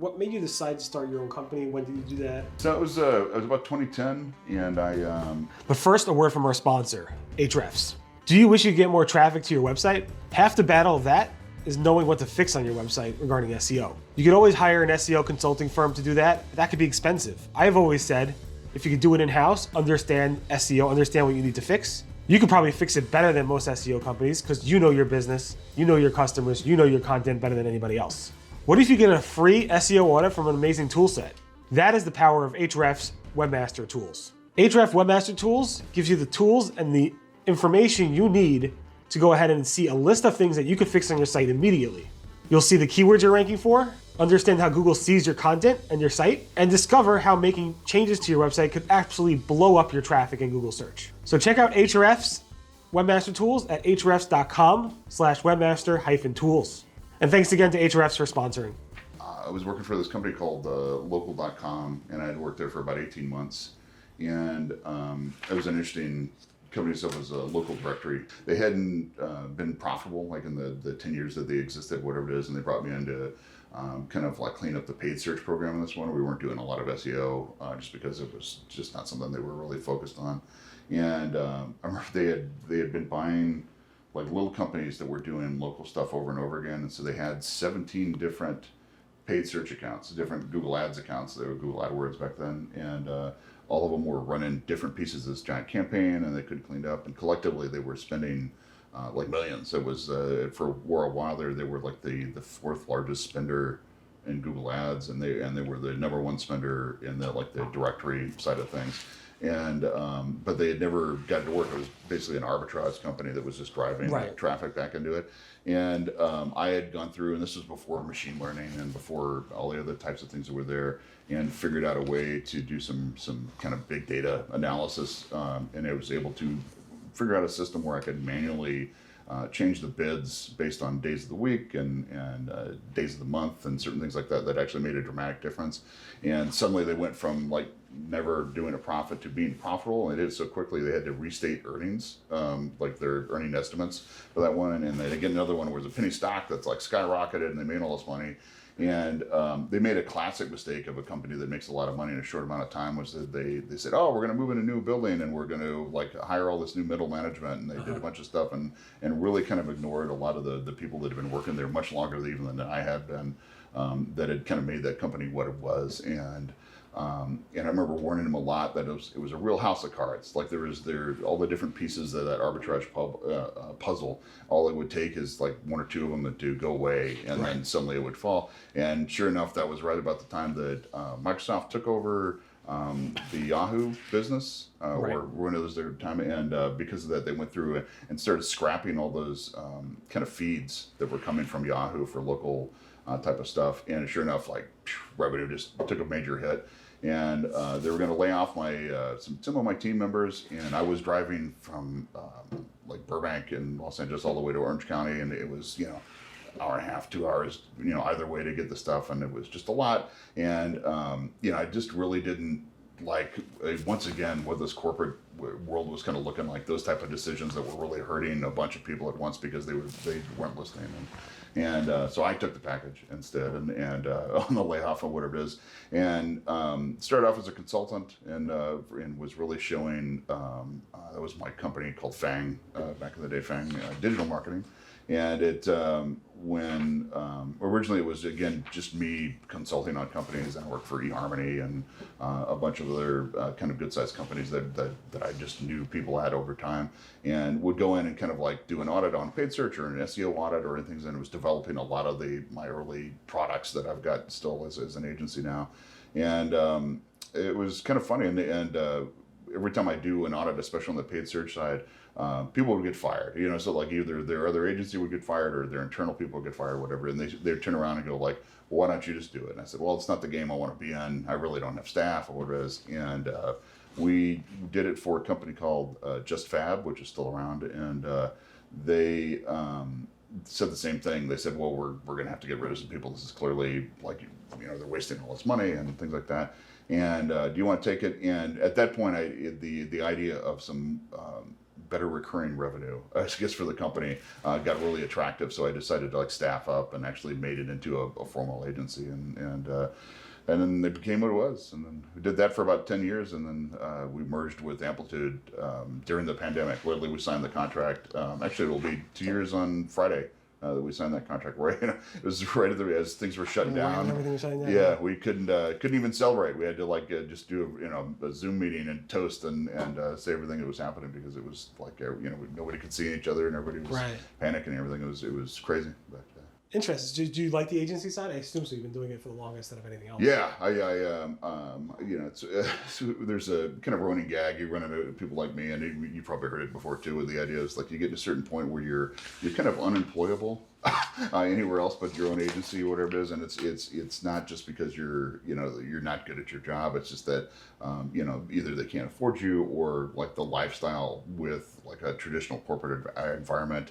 What made you decide to start your own company? When did you do that? So it was about 2010, and But first, a word from our sponsor, Ahrefs. Do you wish you could get more traffic to your website? Half the battle of that is knowing what to fix on your website regarding SEO. You could always hire an SEO consulting firm to do that. That could be expensive. I've always said, if you could do it in-house, understand SEO, understand what you need to fix, you could probably fix it better than most SEO companies because you know your business, you know your customers, you know your content better than anybody else. What if you get a free SEO audit from an amazing tool set? That is the power of Ahrefs Webmaster Tools. Ahrefs Webmaster Tools gives you the tools and the information you need to go ahead and see a list of things that you could fix on your site immediately. You'll see the keywords you're ranking for, understand how Google sees your content and your site, and discover how making changes to your website could absolutely blow up your traffic in Google search. So check out Ahrefs Webmaster Tools at ahrefs.com/webmaster-tools. And thanks again to Ahrefs for sponsoring. I was working for this company called local.com, and I had worked there for about 18 months. And it was an interesting company. So it was a local directory. They hadn't been profitable like in the 10 years that they existed, whatever it is, and they brought me in to kind of like clean up the paid search program in this one. We weren't doing a lot of SEO just because it was just not something they were really focused on. And I remember they had been buying like little companies that were doing local stuff over and over again. And so they had 17 different paid search accounts, different Google Ads accounts. They were Google AdWords back then. And all of them were running different pieces of this giant campaign, and they could clean it up. And collectively they were spending like millions. It was for a while there, they were like the fourth largest spender in Google Ads, and they were the number one spender in the like the directory side of things. And but they had never gotten to work. It was basically an arbitrage company that was just driving traffic back into it. And I had gone through, and this was before machine learning and before all the other types of things that were there, and figured out a way to do some kind of big data analysis. And I was able to figure out a system where I could manually change the bids based on days of the week and days of the month and certain things like that that actually made a dramatic difference. And suddenly they went from like never doing a profit to being profitable, and it did so quickly they had to restate earnings, like their earning estimates for that one. And they get another one where there's a penny stock that's like skyrocketed and they made all this money. And they made a classic mistake of a company that makes a lot of money in a short amount of time, was that they said, oh, we're going to move in a new building and we're going to like hire all this new middle management. And they did a bunch of stuff and really kind of ignored a lot of the people that had been working there much longer even than I had been, that had kind of made that company what it was. And I remember warning him a lot that it was a real house of cards. Like there all the different pieces of that arbitrage puzzle. All it would take is like one or two of them to go away, and then suddenly it would fall. And sure enough, that was right about the time that Microsoft took over the Yahoo business, or one of those their time. And because of that, they went through and started scrapping all those kind of feeds that were coming from Yahoo for local type of stuff. And sure enough, like revenue just took a major hit. And they were going to lay off some of my team members, and I was driving from like Burbank in Los Angeles all the way to Orange County, and it was hour and a half, 2 hours, either way to get the stuff, and it was just a lot. And I just really didn't like, once again, what this corporate world was kind of looking like, those type of decisions that were really hurting a bunch of people at once because they weren't listening. And so I took the package instead, and on the layoff or whatever it is, and started off as a consultant, and was really showing. That was my company called Fang back in the day, Fang Digital Marketing, and it when originally it was again just me consulting on companies. I worked for eHarmony and a bunch of other kind of good sized companies that I just knew people had over time, and would go in and kind of like do an audit on paid search or an SEO audit or things, and it was developing a lot of my early products that I've got still as an agency now. And it was kind of funny, and every time I do an audit, especially on the paid search side, people would get fired, so like either their other agency would get fired or their internal people would get fired or whatever, and they'd turn around and go like, well, why don't you just do it? And I said, well, it's not the game I want to be in. I really don't have staff or whatever it is. And we did it for a company called Just Fab, which is still around, and they said the same thing. They said, well, we're going to have to get rid of some people. This is clearly like, they're wasting all this money and things like that. And do you want to take it? And at that point, the idea of some better recurring revenue, I guess, for the company, got really attractive. So I decided to like staff up and actually made it into a formal agency, and then it became what it was. And then we did that for about 10 years, and then we merged with Amplitude during the pandemic. Literally, we signed the contract. Actually, it will be 2 years on Friday. That we signed that contract, right? It was right as things were shutting down. Everything was shutting down. Yeah, we couldn't even celebrate. We had to like just do a Zoom meeting and toast and say everything that was happening, because it was like nobody could see each other and everybody was panicking and everything. It was crazy. But interesting. Do you like the agency side? I assume so. You've been doing it for the longest out of anything else. Yeah, it's there's a kind of running gag. You run into people like me, and you probably heard it before too. With the idea is like you get to a certain point where you're kind of unemployable anywhere else but your own agency or whatever it is, and it's not just because you're not good at your job. It's just that either they can't afford you, or like the lifestyle with like a traditional corporate environment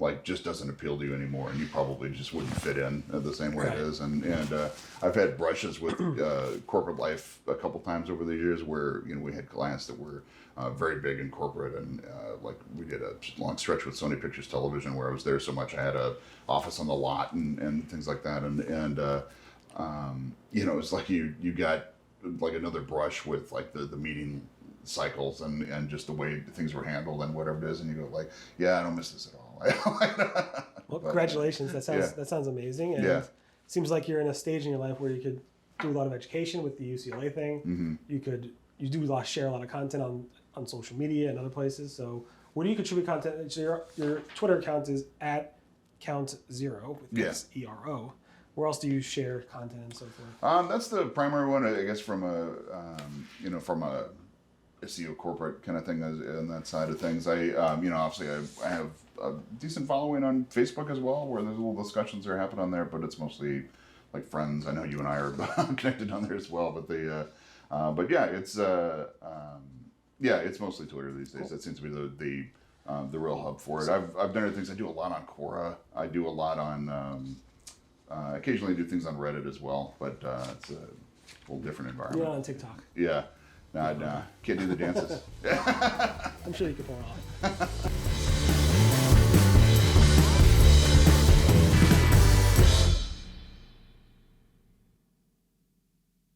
like just doesn't appeal to you anymore, and you probably just wouldn't fit in the same way it is. And I've had brushes with corporate life a couple times over the years where we had clients that were very big in corporate, and like we did a long stretch with Sony Pictures Television where I was there so much I had a office on the lot and things like that, and it's like you got like another brush with like the meeting cycles and just the way things were handled and whatever it is, and you go like, yeah, I don't miss this at all. Well, congratulations. That sounds amazing. And it seems like you're in a stage in your life where you could do a lot of education with the UCLA thing. Mm-hmm. You do share a lot of content on social media and other places. So where do you contribute content? So your Twitter account is @count0 with ERO. Where else do you share content and so forth? That's the primary one, I guess, from a SEO corporate kind of thing on that side of things. Obviously I have a decent following on Facebook as well, where there's little discussions that are happening on there, but it's mostly like friends. I know you and I are connected on there as well, but it's mostly Twitter these days. Cool. That seems to be the real hub for it. I've done other things. I do a lot on Quora. I do a lot on occasionally do things on Reddit as well, but it's a whole different environment. You're not on TikTok. Yeah. Nah, can't do the dances. I'm sure you can pull it off.